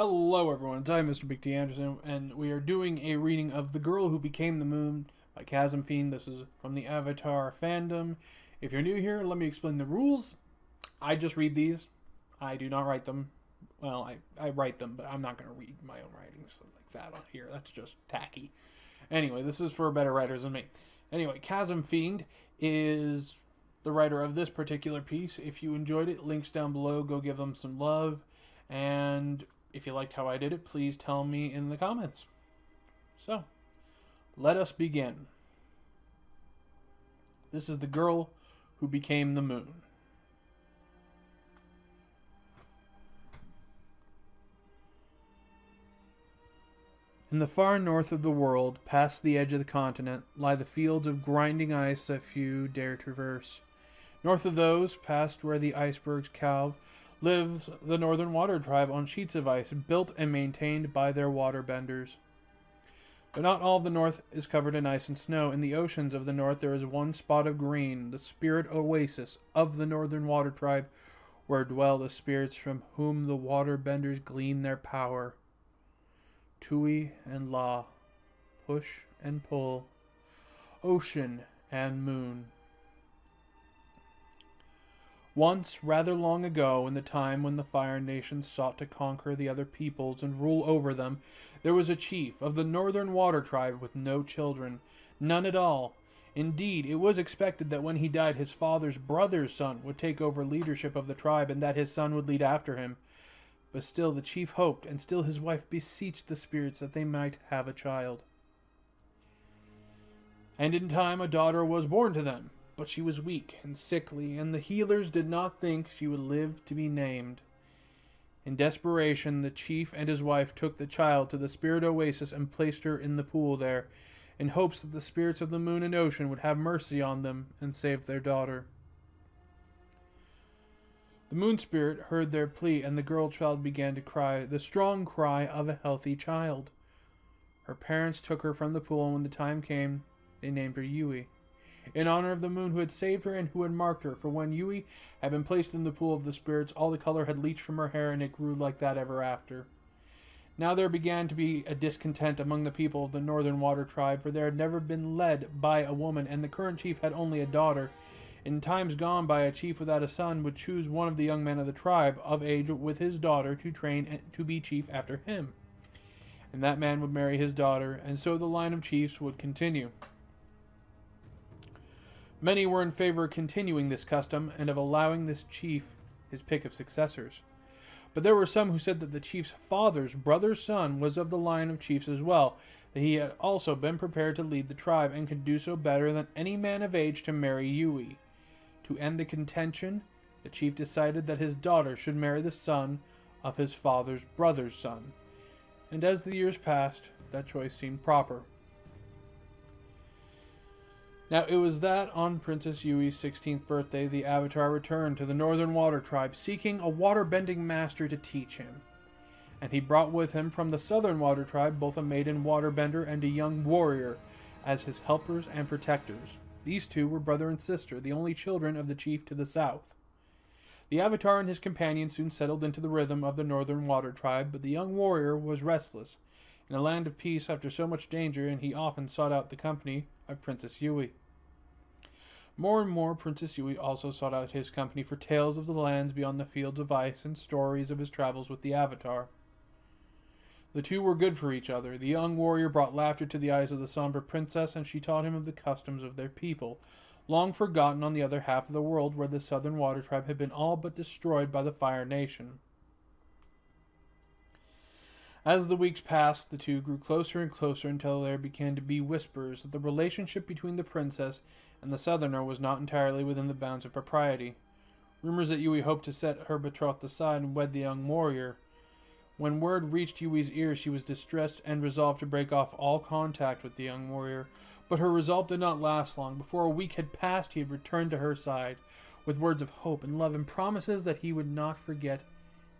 Hello everyone, I'm Mr. Big T Anderson, and we are doing a reading of The Girl Who Became the Moon by Chasmfiend. This is from the Avatar fandom. If you're new here, let me explain the rules. I just read these. I do not write them. Well, I write them, but I'm not going to read my own writings like that on here. That's just tacky. Anyway, this is for better writers than me. Anyway, Chasmfiend is the writer of this particular piece. If you enjoyed it, links down below. Go give them some love. And if you liked how I did it, please tell me in the comments. So, let us begin. This is the girl who became the moon. In the far north of the world, past the edge of the continent, lie the fields of grinding ice that few dare traverse. North of those, past where the icebergs calve, lives the Northern Water Tribe on sheets of ice built and maintained by their waterbenders. But not all of the north is covered in ice and snow. In the oceans of the north there is one spot of green, the spirit oasis of the Northern Water Tribe, where dwell the spirits from whom the waterbenders glean their power. Tui and La, push and pull, ocean and moon. Once, rather long ago, in the time when the Fire Nations sought to conquer the other peoples and rule over them, there was a chief of the Northern Water Tribe with no children, none at all. Indeed, it was expected that when he died, his father's brother's son would take over leadership of the tribe and that his son would lead after him. But still the chief hoped, and still his wife beseeched the spirits that they might have a child. And in time a daughter was born to them. But she was weak and sickly, and the healers did not think she would live to be named. In desperation, the chief and his wife took the child to the spirit oasis and placed her in the pool there, in hopes that the spirits of the moon and ocean would have mercy on them and save their daughter. The moon spirit heard their plea, and the girl child began to cry, the strong cry of a healthy child. Her parents took her from the pool, and when the time came, they named her Yui, in honor of the moon who had saved her and who had marked her. For when Yui had been placed in the pool of the spirits, all the color had leached from her hair, and it grew like that ever after. Now there began to be a discontent among the people of the Northern Water Tribe, for there had never been led by a woman, and the current chief had only a daughter. In times gone by, a chief without a son would choose one of the young men of the tribe of age with his daughter to train to be chief after him. And that man would marry his daughter, and so the line of chiefs would continue. Many were in favor of continuing this custom and of allowing this chief his pick of successors. But there were some who said that the chief's father's brother's son was of the line of chiefs as well, that he had also been prepared to lead the tribe and could do so better than any man of age to marry Yui. To end the contention, the chief decided that his daughter should marry the son of his father's brother's son. And as the years passed, that choice seemed proper. Now it was that on Princess Yui's 16th birthday the Avatar returned to the Northern Water Tribe, seeking a water-bending master to teach him. And he brought with him from the Southern Water Tribe both a maiden waterbender and a young warrior as his helpers and protectors. These two were brother and sister, the only children of the chief to the south. The Avatar and his companion soon settled into the rhythm of the Northern Water Tribe, but the young warrior was restless in a land of peace after so much danger, and he often sought out the company of Princess Yui. More and more, Princess Yui also sought out his company for tales of the lands beyond the fields of ice and stories of his travels with the Avatar. The two were good for each other. The young warrior brought laughter to the eyes of the somber princess, and she taught him of the customs of their people, long forgotten on the other half of the world where the Southern Water Tribe had been all but destroyed by the Fire Nation. As the weeks passed, the two grew closer and closer until there began to be whispers that the relationship between the princess and the Southerner was not entirely within the bounds of propriety. Rumors that Yui hoped to set her betrothed aside and wed the young warrior. When word reached Yui's ears, she was distressed and resolved to break off all contact with the young warrior. But her resolve did not last long. Before a week had passed, he had returned to her side, with words of hope and love and promises that he would not forget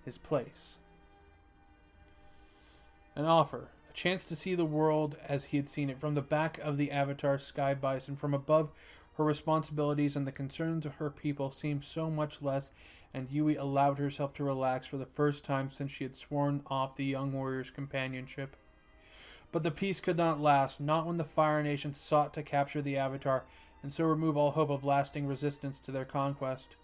his place. An offer, a chance to see the world as he had seen it from the back of the Avatar sky bison, from above her responsibilities and the concerns of her people, seemed so much less and Yui allowed herself to relax for the first time since she had sworn off the young warrior's companionship. But the peace could not last, not when the Fire Nation sought to capture the Avatar, and so remove all hope of lasting resistance to their conquest.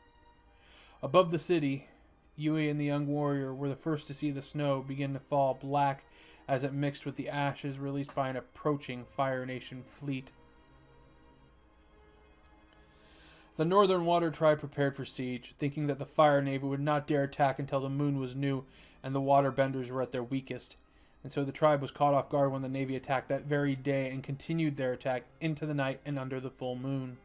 Above the city, Yui and the young warrior were the first to see the snow begin to fall black as it mixed with the ashes released by an approaching Fire Nation fleet. The Northern Water Tribe prepared for siege, thinking that the Fire Navy would not dare attack until the moon was new and the waterbenders were at their weakest. And so the tribe was caught off guard when the Navy attacked that very day and continued their attack into the night and under the full moon.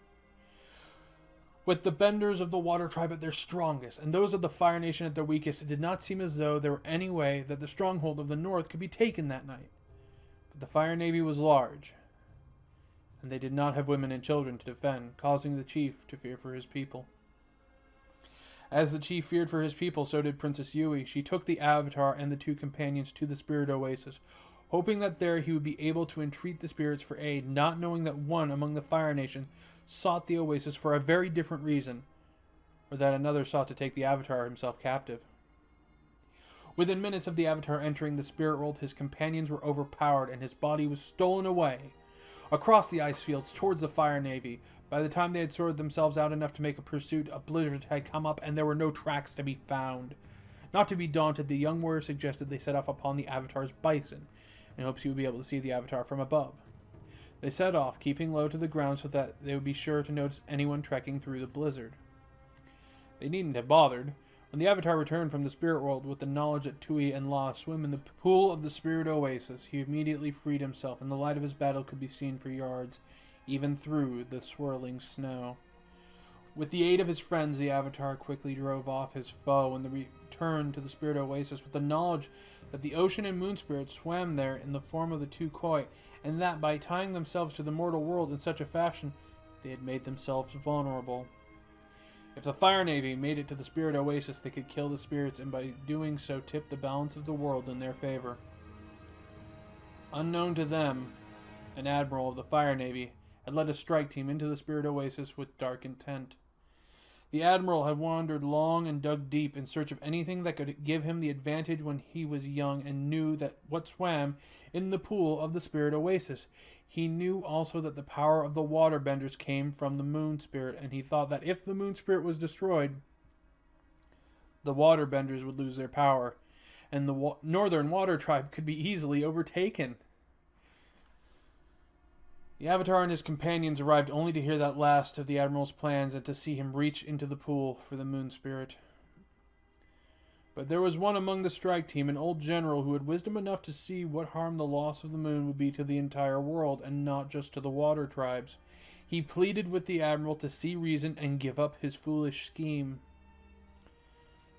With the benders of the Water Tribe at their strongest and those of the Fire Nation at their weakest, it did not seem as though there were any way that the stronghold of the North could be taken that night. But the Fire Navy was large, and they did not have women and children to defend, causing the chief to fear for his people. As the chief feared for his people, so did Princess Yui. She took the Avatar and the two companions to the Spirit Oasis, hoping that there he would be able to entreat the spirits for aid, not knowing that one among the Fire Nation sought the Oasis for a very different reason, or that another sought to take the Avatar himself captive. Within minutes of the Avatar entering the spirit world, his companions were overpowered and his body was stolen away across the ice fields towards the Fire Navy. By the time they had sorted themselves out enough to make a pursuit, a blizzard had come up and there were no tracks to be found. Not to be daunted, the young warrior suggested they set off upon the Avatar's bison, in hopes he would be able to see the Avatar from above. They set off, keeping low to the ground so that they would be sure to notice anyone trekking through the blizzard. They needn't have bothered. When the Avatar returned from the spirit world with the knowledge that Tui and La swim in the pool of the Spirit Oasis, he immediately freed himself, and the light of his battle could be seen for yards, even through the swirling snow. With the aid of his friends, the Avatar quickly drove off his foe and returned to the Spirit Oasis with the knowledge that the ocean and moon spirits swam there in the form of the two koi, and that by tying themselves to the mortal world in such a fashion, they had made themselves vulnerable. If the Fire Navy made it to the Spirit Oasis, they could kill the spirits, and by doing so tip the balance of the world in their favor. Unknown to them, an admiral of the Fire Navy had led a strike team into the Spirit Oasis with dark intent. The admiral had wandered long and dug deep in search of anything that could give him the advantage when he was young, and knew that what swam in the pool of the Spirit Oasis. He knew also that the power of the waterbenders came from the moon spirit, and he thought that if the moon spirit was destroyed, the waterbenders would lose their power, and the Northern Water Tribe could be easily overtaken. The Avatar and his companions arrived only to hear that last of the Admiral's plans and to see him reach into the pool for the moon spirit. But there was one among the strike team, an old general who had wisdom enough to see what harm the loss of the moon would be to the entire world, and not just to the water tribes. He pleaded with the Admiral to see reason and give up his foolish scheme.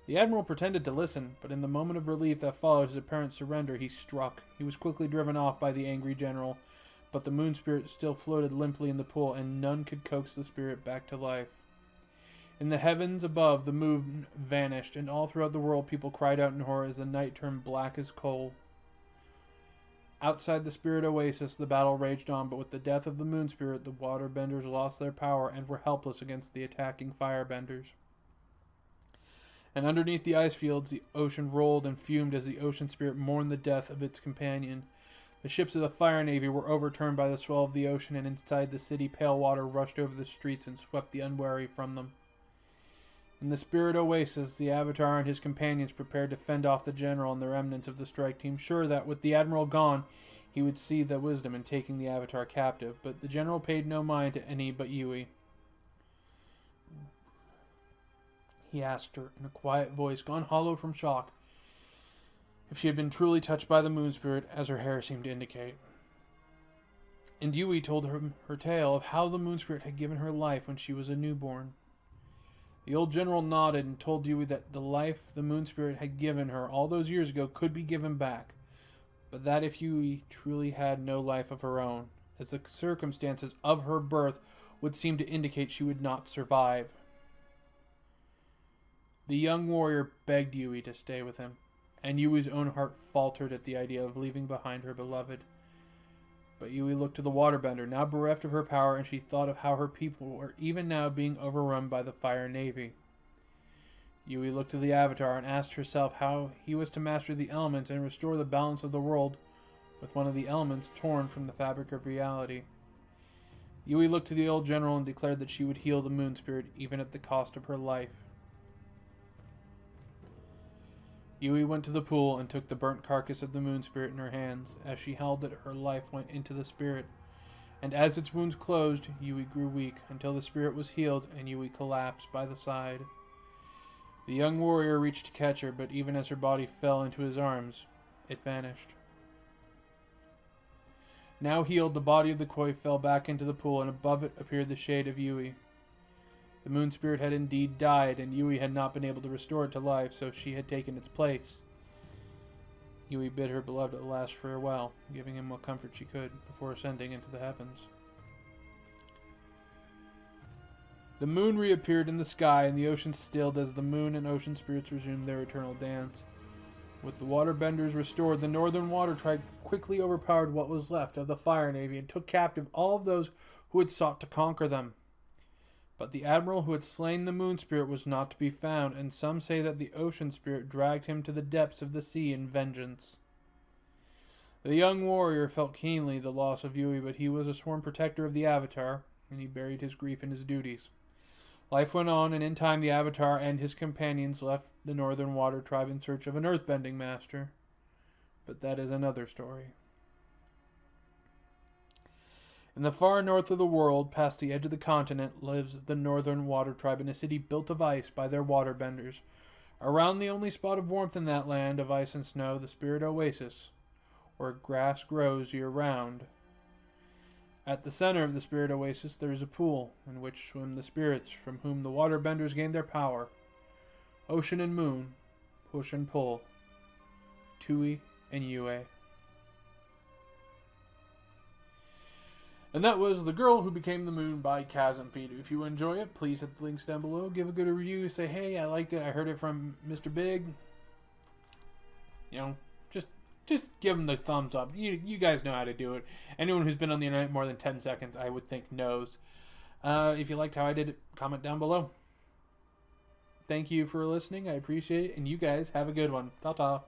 The Admiral pretended to listen, but in the moment of relief that followed his apparent surrender, he struck. He was quickly driven off by the angry general, but the moon spirit still floated limply in the pool, and none could coax the spirit back to life. In the heavens above, the moon vanished, and all throughout the world people cried out in horror as the night turned black as coal. Outside the Spirit Oasis, the battle raged on, but with the death of the moon spirit, the waterbenders lost their power and were helpless against the attacking firebenders. And underneath the ice fields, the ocean rolled and fumed as the ocean spirit mourned the death of its companion. The ships of the Fire Navy were overturned by the swell of the ocean, and inside the city pale water rushed over the streets and swept the unwary from them. In the Spirit Oasis, the Avatar and his companions prepared to fend off the general and the remnants of the strike team, sure that with the Admiral gone, he would see the wisdom in taking the Avatar captive. But the general paid no mind to any but Yui. He asked her in a quiet voice, gone hollow from shock, if she had been truly touched by the moon spirit, as her hair seemed to indicate. And Yui told her tale of how the moon spirit had given her life when she was a newborn. The old general nodded and told Yui that the life the moon spirit had given her all those years ago could be given back, but that if Yui truly had no life of her own, as the circumstances of her birth would seem to indicate she would not survive. The young warrior begged Yui to stay with him, and Yui's own heart faltered at the idea of leaving behind her beloved. But Yui looked to the waterbender, now bereft of her power, and she thought of how her people were even now being overrun by the Fire Navy. Yui looked to the Avatar and asked herself how he was to master the elements and restore the balance of the world with one of the elements torn from the fabric of reality. Yui looked to the old general and declared that she would heal the moon spirit even at the cost of her life. Yui went to the pool and took the burnt carcass of the moon spirit in her hands. As she held it, her life went into the spirit. And as its wounds closed, Yui grew weak until the spirit was healed and Yui collapsed by the side. The young warrior reached to catch her, but even as her body fell into his arms, it vanished. Now healed, the body of the koi fell back into the pool, and above it appeared the shade of Yui. The moon spirit had indeed died, and Yui had not been able to restore it to life, so she had taken its place. Yui bid her beloved a last farewell, giving him what comfort she could, before ascending into the heavens. The moon reappeared in the sky, and the ocean stilled as the moon and ocean spirits resumed their eternal dance. With the waterbenders restored, the Northern Water Tribe quickly overpowered what was left of the Fire Navy and took captive all of those who had sought to conquer them. But the admiral who had slain the moon spirit was not to be found, and some say that the ocean spirit dragged him to the depths of the sea in vengeance. The young warrior felt keenly the loss of Yui, but he was a sworn protector of the Avatar, and he buried his grief in his duties. Life went on, and in time the Avatar and his companions left the Northern Water Tribe in search of an earthbending master. But that is another story. In the far north of the world, past the edge of the continent, lives the Northern Water Tribe in a city built of ice by their waterbenders. Around the only spot of warmth in that land of ice and snow, the Spirit Oasis, where grass grows year-round. At the center of the Spirit Oasis there is a pool, in which swim the spirits from whom the waterbenders gain their power. Ocean and moon, push and pull. Tui and Yue. And that was The Girl Who Became the Moon by Chasmfiend. If you enjoy it, please hit the links down below. Give a good review. Say, hey, I liked it. I heard it from Mr. Big. You know, just give them the thumbs up. You guys know how to do it. Anyone who's been on the internet more than 10 seconds, I would think, knows. If you liked how I did it, comment down below. Thank you for listening. I appreciate it. And you guys have a good one. Ta-ta.